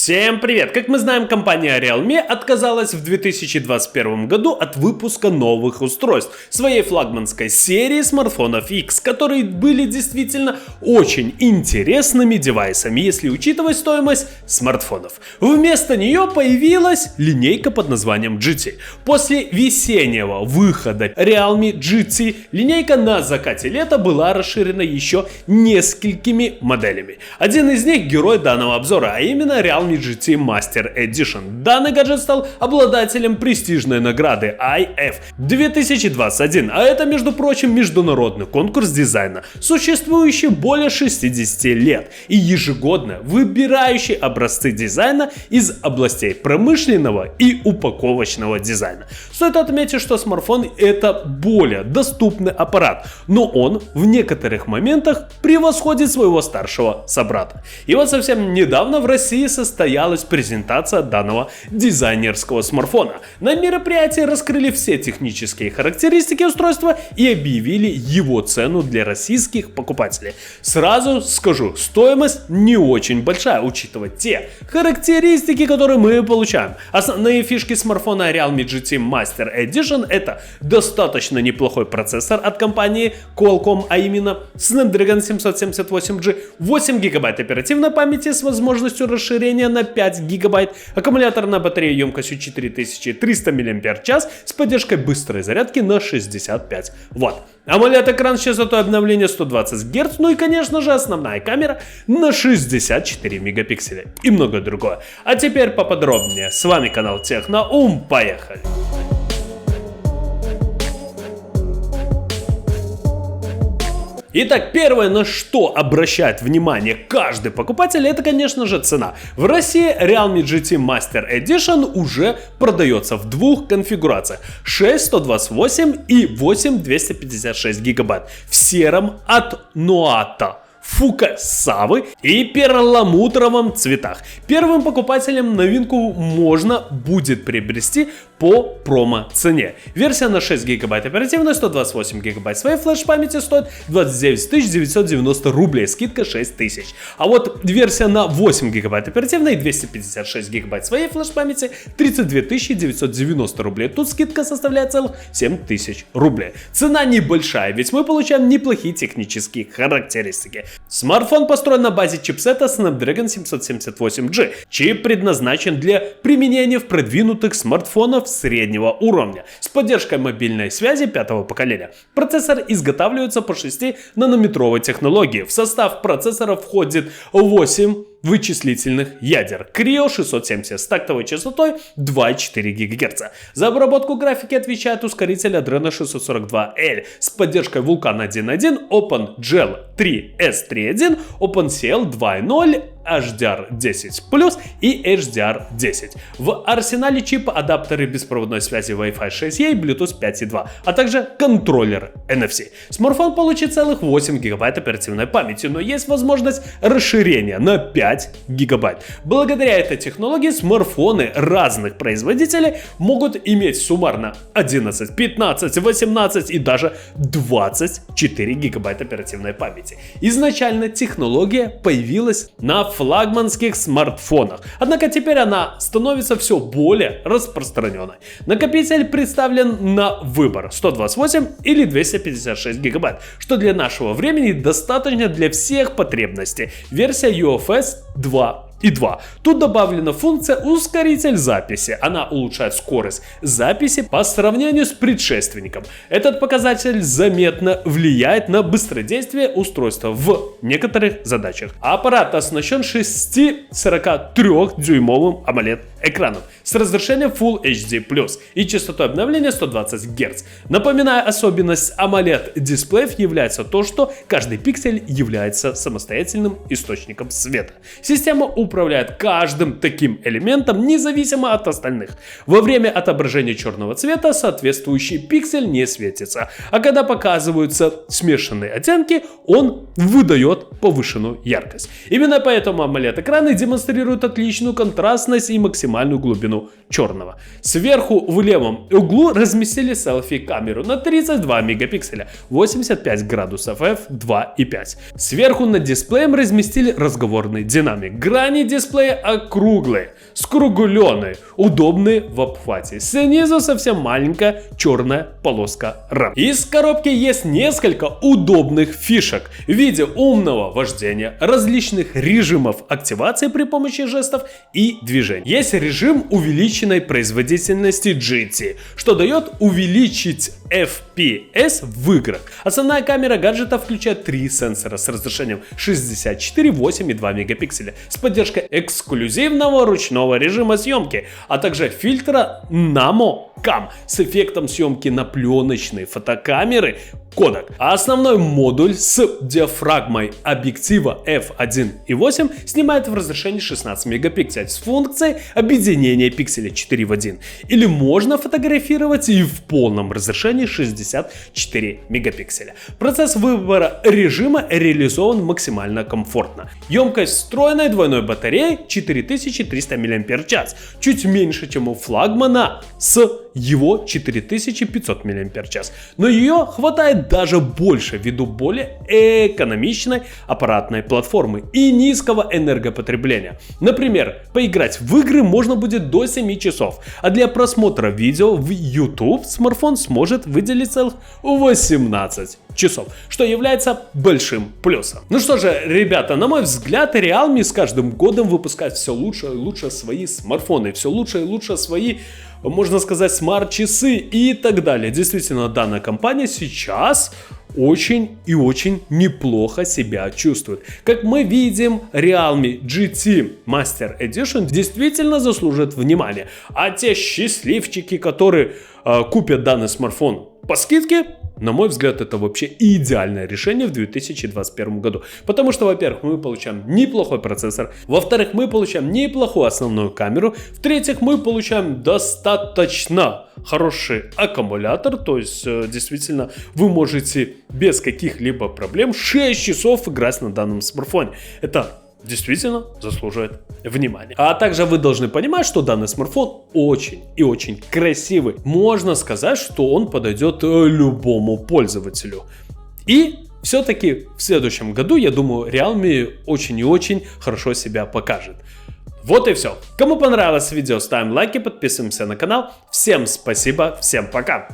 Всем привет! Как мы знаем, компания Realme отказалась в 2021 году от выпуска новых устройств своей флагманской серии смартфонов X, которые были действительно очень интересными девайсами, если учитывать стоимость смартфонов. Вместо нее появилась линейка под названием GT. После весеннего выхода Realme GT линейка на закате лета была расширена еще несколькими моделями. Один из них герой данного обзора, а именно Realme GT Master Edition. Данный гаджет стал обладателем престижной награды IF 2021, а это, между прочим, международный конкурс дизайна, существующий более 60 лет и ежегодно выбирающий образцы дизайна из областей промышленного и упаковочного дизайна. Стоит отметить, что смартфон это более доступный аппарат, но он в некоторых моментах превосходит своего старшего собрата. И вот совсем недавно в России состоялась презентация данного дизайнерского смартфона. На мероприятии раскрыли все технические характеристики устройства и объявили его цену для российских покупателей. Сразу скажу, стоимость не очень большая, учитывая те характеристики, которые мы получаем. Основные фишки смартфона Realme GT Master Edition — это достаточно неплохой процессор от компании Qualcomm, а именно Snapdragon 778G, 8 ГБ оперативной памяти с возможностью расширения на 5 ГБ, аккумуляторная батарея емкостью 4300 мАч с поддержкой быстрой зарядки на 65 Вт. AMOLED-экран с частотой обновления 120 Гц, ну и, конечно же, основная камера на 64 мегапикселя и многое другое. А теперь поподробнее. С вами канал Техноум, поехали! Итак, первое, на что обращает внимание каждый покупатель, это, конечно же, цена. В России Realme GT Master Edition уже продается в двух конфигурациях: 6/128 и 8/256 ГБ в сером от Noata, фукасавы и перламутровом цветах. Первым покупателям новинку можно будет приобрести по промо-цене. Версия на 6 ГБ оперативной, 128 ГБ своей флеш-памяти стоит 29 990 рублей, скидка 6 тысяч. А вот версия на 8 ГБ оперативной и 256 ГБ своей флеш-памяти 32 990 рублей. Тут скидка составляет целых 7 тысяч рублей. Цена небольшая, ведь мы получаем неплохие технические характеристики. Смартфон построен на базе чипсета Snapdragon 778G. Чип предназначен для применения в продвинутых смартфонах среднего уровня с поддержкой мобильной связи 5-го поколения. Процессор изготавливается по 6-нанометровой технологии. В состав процессора входит 8 вычислительных ядер Creo 670 с тактовой частотой 2,4 ГГц. За обработку графики отвечает ускоритель Adreno 642L с поддержкой Vulkan 1.1, OpenGL 3S3.1, OpenCL 2.0, HDR10+ и HDR10. В арсенале чипа адаптеры беспроводной связи Wi-Fi 6E и Bluetooth 5.2, а также контроллер NFC. Смартфон получит целых 8 ГБ оперативной памяти, но есть возможность расширения на 5 ГБ. Благодаря этой технологии смартфоны разных производителей могут иметь суммарно 11, 15, 18 и даже 24 ГБ оперативной памяти. Изначально технология появилась на флагманских смартфонах, однако теперь она становится все более распространенной. Накопитель представлен на выбор: 128 или 256 ГБ, что для нашего времени достаточно для всех потребностей. Версия UFS 2.2. Тут добавлена функция ускоритель записи. Она улучшает скорость записи по сравнению с предшественником. Этот показатель заметно влияет на быстродействие устройства в некоторых задачах. Аппарат оснащен 6,43-дюймовым AMOLED экраном с разрешением Full HD+, и частотой обновления 120 Гц. Напоминаю, особенность AMOLED дисплеев является то, что каждый пиксель является самостоятельным источником света. Система управляет каждым таким элементом независимо от остальных. Во время отображения черного цвета соответствующий пиксель не светится, а когда показываются смешанные оттенки, он выдает повышенную яркость. Именно поэтому AMOLED-экраны демонстрируют отличную контрастность и максимальную глубину черного. Сверху в левом углу разместили селфи-камеру на 32 мегапикселя, 85 градусов f 2.5. Сверху над дисплеем разместили разговорный динамик. Грани Сами дисплеи округлые, скругленные, удобные в обхвате. Снизу совсем маленькая черная полоска RAM. Из коробки есть несколько удобных фишек в виде умного вождения, различных режимов активации при помощи жестов и движений. Есть режим увеличенной производительности GT, что дает увеличить FPS в играх. Основная камера гаджета включает 3 сенсора с разрешением 64, 8 и 2 мегапикселя с поддержкой эксклюзивного ручного режима съемки, а также фильтра Nano Cam с эффектом съемки на пленочной фотокамеры Kodak. А основной модуль с диафрагмой объектива f1.8 снимает в разрешении 16 мегапикселей с функцией объединения пикселей 4 в 1. Или можно фотографировать и в полном разрешении 64 мегапикселя. Процесс выбора режима реализован максимально комфортно. Емкость встроенной двойной батареи 4300 мАч, чуть меньше, чем у флагмана с его 4500 мАч. Но ее хватает даже больше ввиду более экономичной аппаратной платформы и низкого энергопотребления. Например, поиграть в игры можно будет до 7 часов, а для просмотра видео в YouTube смартфон сможет выделить целых 18 часов, что является большим плюсом. Ну что же, ребята, на мой взгляд, Realme с каждым годом выпускает все лучше и лучше свои смартфоны, все лучше и лучше свои, можно сказать, смарт-часы и так далее. Действительно, данная компания сейчас очень и очень неплохо себя чувствует. Как мы видим, Realme GT Master Edition действительно заслужит внимания. А те счастливчики, которые купят данный смартфон по скидке, на мой взгляд, это вообще идеальное решение в 2021 году. Потому что, во-первых, мы получаем неплохой процессор, во-вторых, мы получаем неплохую основную камеру, в-третьих, мы получаем достаточно хороший аккумулятор, то есть действительно вы можете без каких-либо проблем 6 часов играть на данном смартфоне. Это действительно заслуживает внимания. А также вы должны понимать, что данный смартфон очень и очень красивый. Можно сказать, что он подойдет любому пользователю. И все-таки в следующем году, я думаю, Realme очень и очень хорошо себя покажет. Вот и все. Кому понравилось видео, ставим лайки, подписываемся на канал. Всем спасибо, всем пока.